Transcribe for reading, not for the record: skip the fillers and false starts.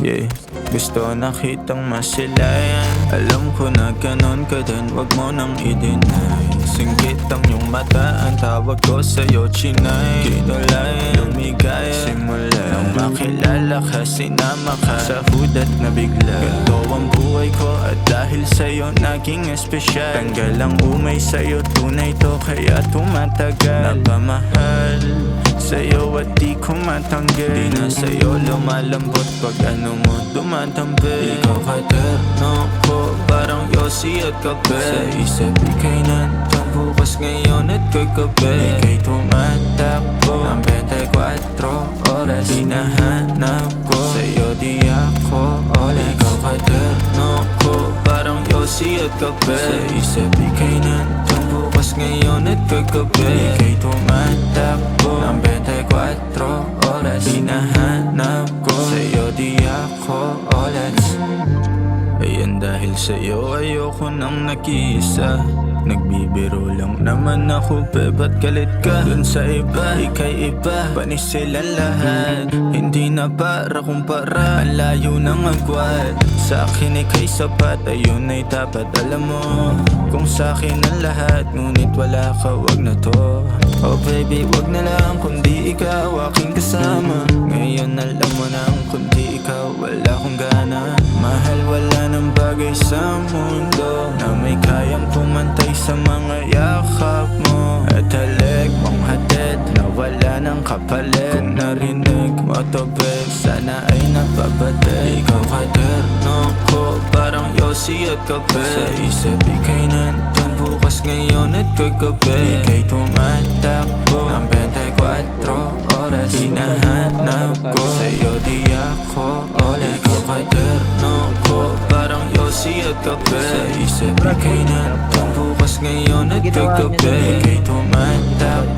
Yeah, gusto nakitang masilayan. Alam ko na ganon ka din, wag mo nang i-deny. Singgit ang iyong mata, ang tawag ko sa'yo chinay. Kinulayan, lumigaya, simula nang makilala ka, sinama ka sa hudat na bigla. Ganto ang buhay ko at dahil sa'yo naging espesyal. Tanggal ang umay sa'yo, tunay to kaya tumatagal. Napamahal sa'yo at di ko matanggal. Di na sa'yo lumalambot pag ano mo dumatampi. Ikaw katerno ko, parang yosi at kape. Sa isip ikay nandang bukas ngayon at kagabi. Ikay tumatakbo ng 24 oras. Hinahanap ko sa'yo di ako oras. Ikaw katerno ko, parang yosi at kape. Sa isip ikay nandang bukas ngayon at kagabi. Ikay tumatakbo ng 24 oras. Hinahanap ko sa'yo di ako oras. Ayan dahil sa'yo ayoko nang nag-iisa. Nagbibiro lang naman ako, ba't galit ka? Dun sa iba, ikay iba, panis silang lahat. Hindi na para kumpara, ang layo ng agwat. Sa akin ikay sapat, ayun ay dapat alam mo. Kung sa akin ang lahat, ngunit wala ka, wag na to. Oh baby, wag na lang, kundi ikaw aking kasama. Ngayon alam mo nang kundi ikaw, wala akong gana. Mahal, wala ng bagay sa mundo na may kayang pumantay sa mga yakap mo. At halik mong hatid na wala ng kapalit. Kung narinig mo to babe, sana ay napabalik. Ikaw katerno ko, parang yosi at kape. Sa isip ikay nandun bukas ngayon at kagabi. Ikay tumatakbo ng 24 oras. Hinahanap ko sa'yo di ako ulit. Ikaw katerno ko, parang yosi at kape. Sa isip ikay nandun bukas ngayon at kagabi. Ikay tumatakbo